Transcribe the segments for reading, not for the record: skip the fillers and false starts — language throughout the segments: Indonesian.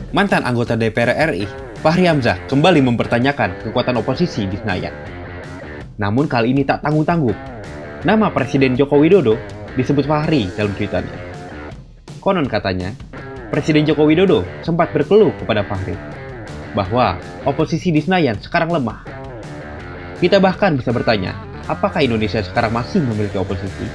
Mantan anggota DPR RI, Fachri Hamzah kembali mempertanyakan kekuatan oposisi di Senayan. Namun kali ini tak tanggung-tanggung. Nama Presiden Joko Widodo disebut Fachri dalam tweetannya. Konon katanya, Presiden Joko Widodo sempat berkeluh kepada Fachri bahwa oposisi di Senayan sekarang lemah. Kita bahkan bisa bertanya, apakah Indonesia sekarang masih memiliki oposisi?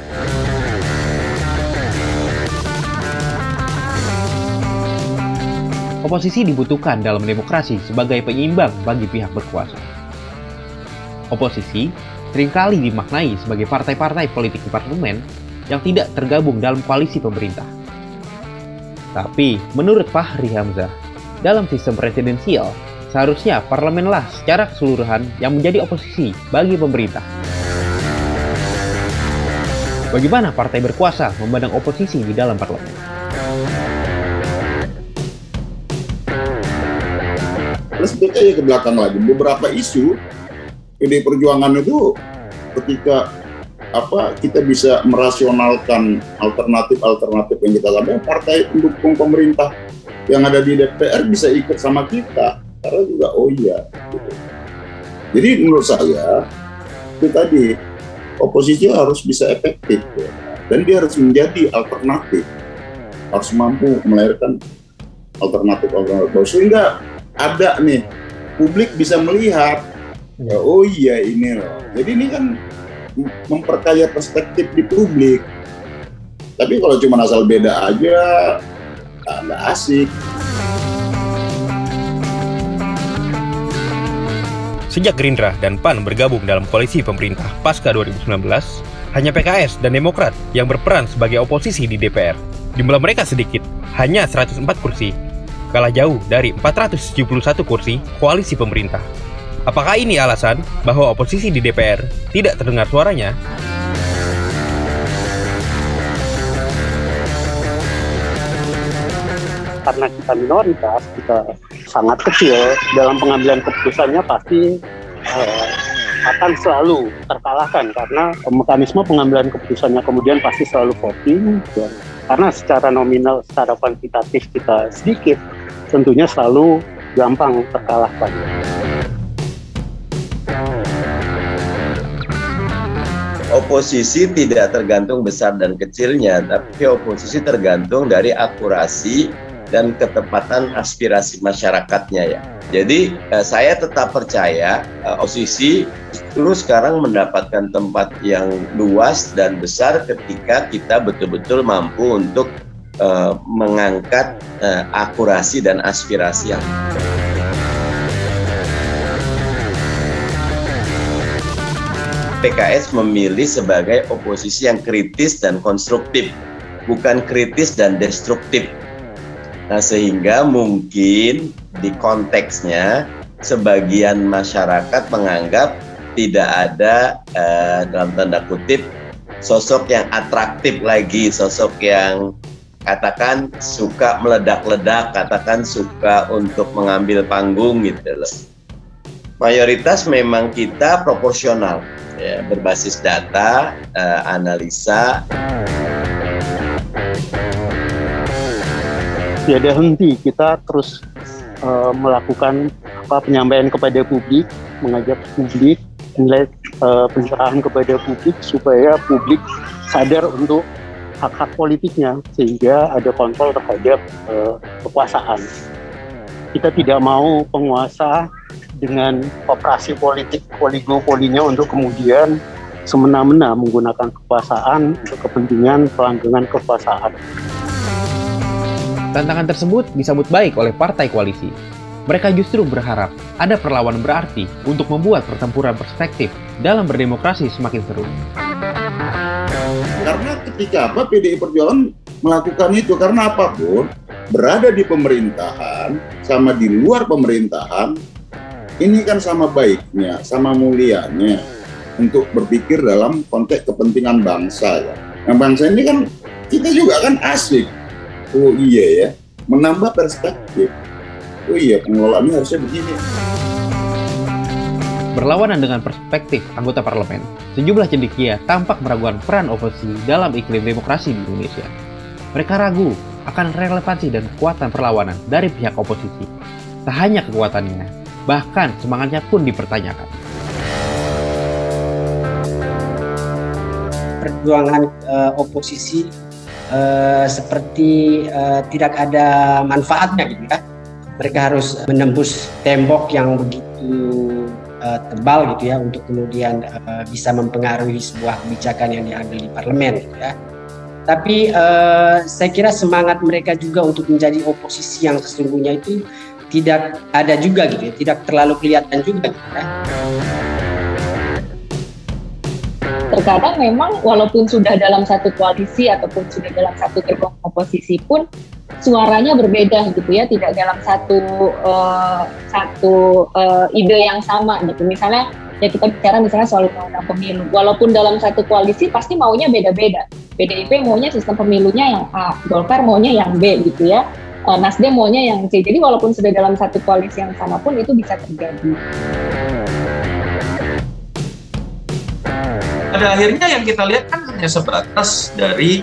Oposisi dibutuhkan dalam demokrasi sebagai penyeimbang bagi pihak berkuasa. Oposisi seringkali dimaknai sebagai partai-partai politik di parlemen yang tidak tergabung dalam koalisi pemerintah. Tapi, menurut Fachri Hamzah, dalam sistem presidensial, seharusnya parlemenlah secara keseluruhan yang menjadi oposisi bagi pemerintah. Bagaimana partai berkuasa memandang oposisi di dalam parlemen? Terus ke belakang lagi, beberapa isu PDI Perjuangan itu ketika kita bisa merasionalkan alternatif yang kita lakukan, partai pendukung pemerintah yang ada di DPR bisa ikut sama kita karena juga gitu. Jadi menurut saya itu tadi oposisi harus bisa efektif ya. Dan dia harus menjadi alternatif, harus mampu melahirkan alternatif sehingga ada nih publik bisa melihat ini loh. Jadi ini kan memperkaya perspektif di publik. Tapi kalau cuma asal beda aja nggak asik. Sejak Gerindra dan PAN bergabung dalam koalisi pemerintah pasca 2019, hanya PKS dan Demokrat yang berperan sebagai oposisi di DPR. Jumlah mereka sedikit, hanya 104 kursi, kalah jauh dari 471 kursi koalisi pemerintah. Apakah ini alasan bahwa oposisi di DPR tidak terdengar suaranya? Karena kita minoritas, kita sangat kecil, dalam pengambilan keputusannya pasti akan selalu terkalahkan karena mekanisme pengambilan keputusannya kemudian pasti selalu voting. Dan karena secara nominal, secara kuantitatif kita sedikit, tentunya selalu gampang terkalahkan. Oposisi tidak tergantung besar dan kecilnya, tapi oposisi tergantung dari akurasi dan ketepatan aspirasi masyarakatnya ya. Jadi saya tetap percaya oposisi terus sekarang mendapatkan tempat yang luas dan besar ketika kita betul-betul mampu untuk mengangkat akurasi dan aspirasi yang PKS memilih sebagai oposisi yang kritis dan konstruktif, bukan kritis dan destruktif. Nah, sehingga mungkin di konteksnya sebagian masyarakat menganggap tidak ada dalam tanda kutip sosok yang atraktif lagi, sosok yang katakan suka meledak-ledak, katakan suka untuk mengambil panggung gitu loh. Mayoritas memang kita proporsional, ya, berbasis data, analisa. Tiada henti, kita terus melakukan penyampaian kepada publik, mengajak publik, nilai pencerahan kepada publik supaya publik sadar untuk hak-hak politiknya sehingga ada kontrol terhadap kekuasaan. Kita tidak mau penguasa dengan operasi politik oligopolinya untuk kemudian semena-mena menggunakan kekuasaan untuk kepentingan pelanggengan kekuasaan. Tantangan tersebut disambut baik oleh partai koalisi. Mereka justru berharap ada perlawanan berarti untuk membuat pertempuran perspektif dalam berdemokrasi semakin seru. Karena ketika PDI Perjuangan melakukan itu, karena apapun berada di pemerintahan sama di luar pemerintahan, ini kan sama baiknya, sama mulianya untuk berpikir dalam konteks kepentingan bangsa ya. Yang bangsa ini kan kita juga kan asik. Oh iya ya, menambah perspektif. Oh iya, pengelolaannya harusnya begini. Berlawanan dengan perspektif anggota parlemen, sejumlah cendekia tampak meragukan peran oposisi dalam iklim demokrasi di Indonesia. Mereka ragu akan relevansi dan kekuatan perlawanan dari pihak oposisi. Tak hanya kekuatannya, bahkan semangatnya pun dipertanyakan. Perjuangan oposisi seperti tidak ada manfaatnya gitu ya. Mereka harus menembus tembok yang begitu tebal gitu ya untuk kemudian bisa mempengaruhi sebuah kebijakan yang diambil di parlemen gitu ya. Tapi saya kira semangat mereka juga untuk menjadi oposisi yang sesungguhnya itu tidak ada juga gitu ya, tidak terlalu kelihatan juga gitu ya. Terkadang memang walaupun sudah dalam satu koalisi ataupun sudah dalam satu gerbong oposisi pun suaranya berbeda gitu ya, tidak dalam satu ide yang sama gitu. Misalnya ya kita bicara misalnya soal undang-undang pemilu, walaupun dalam satu koalisi pasti maunya beda-beda. PDIP maunya sistem pemilunya yang A, Golkar maunya yang B gitu ya, Nasdem maunya yang C. Jadi walaupun sudah dalam satu koalisi yang sama pun itu bisa terjadi. Pada akhirnya yang kita lihat kan hanya sebatas dari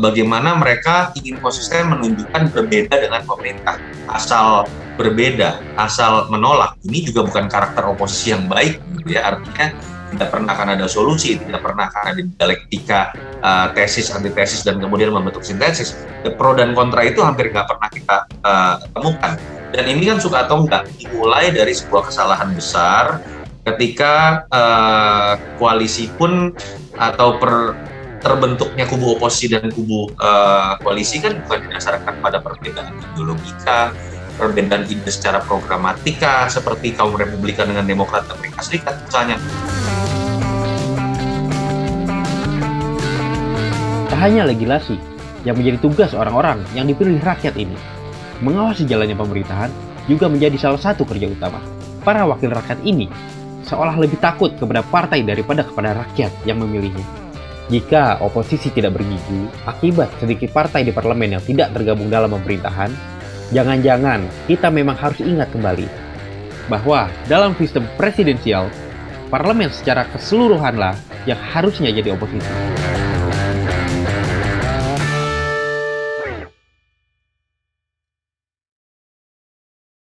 bagaimana mereka ingin konsisten menunjukkan berbeda dengan pemerintah. Asal berbeda, asal menolak. Ini juga bukan karakter oposisi yang baik, gitu ya. Artinya tidak pernah akan ada solusi, tidak pernah akan ada dialektika tesis, antitesis, dan kemudian membentuk sintesis. Pro dan kontra itu hampir nggak pernah kita temukan. Dan ini kan suka atau enggak dimulai dari sebuah kesalahan besar ketika koalisi pun atau terbentuknya kubu oposisi dan kubu koalisi kan bukan didasarkan pada perbedaan ideologika, perbedaan ide secara programatika seperti kaum Republikan dengan Demokrat Amerika Serikat misalnya. Tak hanya legislasi yang menjadi tugas orang-orang yang dipilih rakyat ini, mengawasi jalannya pemerintahan juga menjadi salah satu kerja utama. Para wakil rakyat ini seolah lebih takut kepada partai daripada kepada rakyat yang memilihnya. Jika oposisi tidak bergigi akibat sedikit partai di parlemen yang tidak tergabung dalam pemerintahan, jangan-jangan kita memang harus ingat kembali bahwa dalam sistem presidensial, parlemen secara keseluruhanlah yang harusnya jadi oposisi.